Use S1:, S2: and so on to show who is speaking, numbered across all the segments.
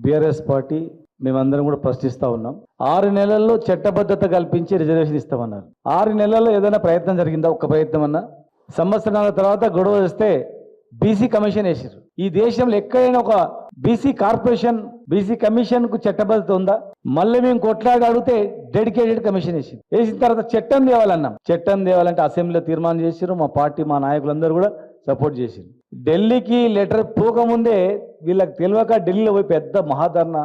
S1: BRS party మేమందరం కూడా ప్రశ్నిస్తూ ఉన్నాం. 6 నెలల్లో చట్టబద్ధత కల్పించి రిజర్వేషన్ ఇస్తామన్నారు. 6 నెలల్లో ఏదైనా ప్రయత్నం జరిగిందా? ఒక్క ప్రయత్నం అన్నా? సంవత్సరాల తర్వాత గొడవ వస్తే బీసీ కమిషన్ వేసారు. ఈ దేశంలో ఎక్కడైనా ఒక బీసీ కార్పొరేషన్ బీసీ కమిషన్ కు చట్టబద్ధత ఉందా? మళ్ళీ మేము కొట్లాడి అడిగితే డెడికేటెడ్ కమిషన్ వేసిన తర్వాత చట్టం తేవాలన్నాం. చట్టం తేవాలంటే అసెంబ్లీలో తీర్మానం చేశారు. మా పార్టీ మా నాయకులందరూ కూడా సపోర్ట్ చేశారు. ఢిల్లీకి లెటర్ పోకముందే వీళ్ళకి తెలియక ఢిల్లీలో పోయి పెద్ద మహాధర్నా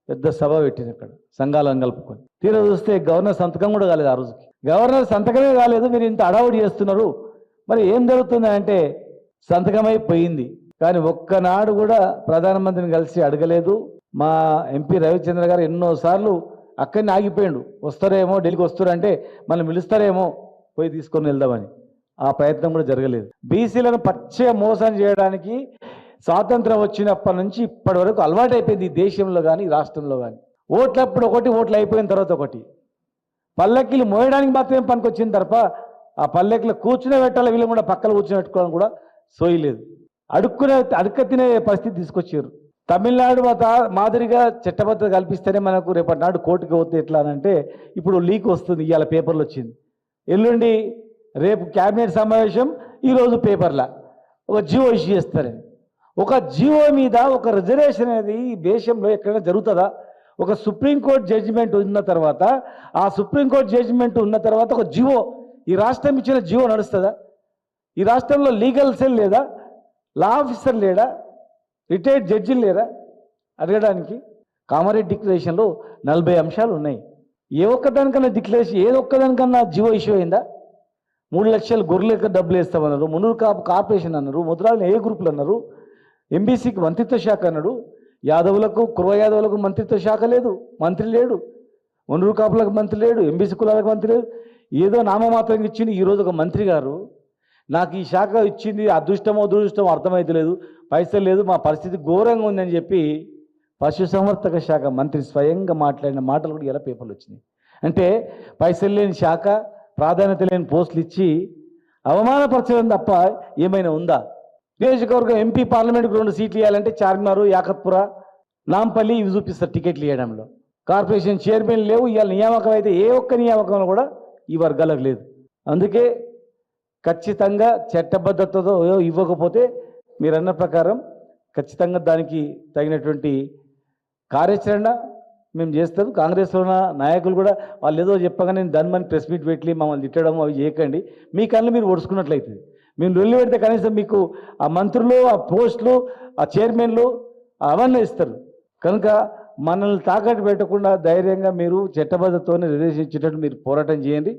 S1: పెద్ద సభ పెట్టింది. అక్కడ సంఘాలను కలుపుకొని తీరా చూస్తే గవర్నర్ సంతకం కూడా కాలేదు. ఆ రోజుకి గవర్నర్ సంతకమే కాలేదు. మీరు ఇంత అడావుడి చేస్తున్నారు, మరి ఏం జరుగుతుంది అంటే సంతకమైపోయింది. కానీ ఒక్కనాడు కూడా ప్రధానమంత్రిని కలిసి అడగలేదు. మా ఎంపీ రవిచంద్ర గారు ఎన్నోసార్లు అక్కడిని ఆగిపోయాడు. వస్తారేమో, ఢిల్లీకి వస్తారంటే మనం పిలుస్తారేమో పోయి తీసుకొని వెళ్దామని. ఆ ప్రయత్నం కూడా జరగలేదు. బీసీలను పచ్చగా మోసం చేయడానికి స్వాతంత్రం వచ్చినప్పటి నుంచి ఇప్పటి వరకు అలవాటు అయిపోయింది ఈ దేశంలో కానీ రాష్ట్రంలో కానీ. ఓట్లప్పుడు ఒకటి, ఓట్లు అయిపోయిన తర్వాత ఒకటి. పల్లకిలు మోయడానికి మాత్రమే పనికొచ్చిన తప్ప ఆ పల్లెకిలో కూర్చునే పెట్టాలి, వీళ్ళు కూడా పక్కన కూర్చుని పెట్టుకోవడం కూడా సోయలేదు. అడుక్క తినే పరిస్థితి తీసుకొచ్చారు. తమిళనాడు మాదిరిగా చట్టబద్ధత కల్పిస్తేనే మనకు రేపటి నాడు కోర్టుకి పోతే ఎట్లా అంటే ఇప్పుడు లీక్ వస్తుంది. ఇవాళ పేపర్లు వచ్చింది, ఎల్లుండి రేపు క్యాబినెట్ సమావేశం, ఈరోజు పేపర్ల ఒక జియో ఇష్యూ చేస్తారని. ఒక జియో మీద ఒక రిజర్వేషన్ అనేది ఈ దేశంలో ఎక్కడైనా జరుగుతుందా? ఒక సుప్రీంకోర్టు జడ్జిమెంట్ ఉన్న తర్వాత ఆ సుప్రీంకోర్టు జడ్జిమెంట్ ఉన్న తర్వాత ఒక జియో, ఈ రాష్ట్రం ఇచ్చిన జియో నడుస్తుందా? ఈ రాష్ట్రంలో లీగల్ సెల్ లేదా? లా ఆఫీసర్ లేడా? రిటైర్డ్ జడ్జిలు లేరా అడగడానికి? కామారెడ్డి డిక్లరేషన్లో 40 అంశాలు ఉన్నాయి. ఏ ఒక్కదానికన్నా డిక్లరేషన్, ఏ ఒక్కదానికన్నా జియో ఇష్యూ అయిందా? 3 లక్షలు గొర్రెలకు డబ్బులు వేస్తామన్నారు, మునూరు కార్పొరేషన్ అన్నారు, ముద్రాలను ఏ గ్రూపులు అన్నారు, ఎంబీసీకి మంత్రిత్వ శాఖ అన్నాడు. యాదవులకు, కుర్వ యాదవులకు మంత్రిత్వ శాఖ లేదు, మంత్రి లేడు. మునూరు కాపులకు మంత్రి లేడు, ఎంబీసీ కులాలకు మంత్రి లేడు. ఏదో నామమాత్రంగా ఇచ్చింది. ఈరోజు ఒక మంత్రి గారు నాకు ఈ శాఖ ఇచ్చింది, అదృష్టమో దురదృష్టమో అర్థమైతలేదు, పైసలు లేదు, మా పరిస్థితి ఘోరంగా ఉందని చెప్పి పశుసంవర్ధక శాఖ మంత్రి స్వయంగా మాట్లాడిన మాటలు కూడా ఇలా పేపర్లు వచ్చినాయి. అంటే పైసలు లేని శాఖ, ప్రాధాన్యత లేని పోస్టులు ఇచ్చి అవమానపరచడం తప్ప ఏమైనా ఉందా? నియోజకవర్గం ఎంపీ పార్లమెంట్కి 2 సీట్లు ఇవ్వాలంటే చార్మినారు, యాకత్పుర, నాంపల్లి ఇవి చూపిస్తారు టికెట్లు ఇవ్వడంలో. కార్పొరేషన్ చైర్మన్ లేవు. ఇవాళ నియామకం అయితే ఏ ఒక్క నియామకంలో కూడా ఈ వర్గాలకు లేదు. అందుకే ఖచ్చితంగా చట్టబద్ధతతో ఇవ్వకపోతే మీరన్న ప్రకారం ఖచ్చితంగా దానికి తగినటువంటి కార్యాచరణ మేము చేస్తాం. కాంగ్రెస్లో ఉన్న నాయకులు కూడా వాళ్ళు ఏదో చెప్పగానే నేను దానిమని ప్రెస్ మీట్ పెట్టి మమ్మల్ని తిట్టడం అవి చేయకండి. మీ కళ్ళు మీరు ఒడుచుకున్నట్లయితుంది. మేము రొల్లి పెడితే కనీసం మీకు ఆ మంత్రులు, ఆ పోస్టులు, ఆ చైర్మన్లు అవన్నీ ఇస్తారు. కనుక మనల్ని తాకట్టు పెట్టకుండా ధైర్యంగా మీరు చట్టబద్ధతతోనే రిజర్వేషన్ ఇచ్చేటట్టు మీరు పోరాటం చేయండి.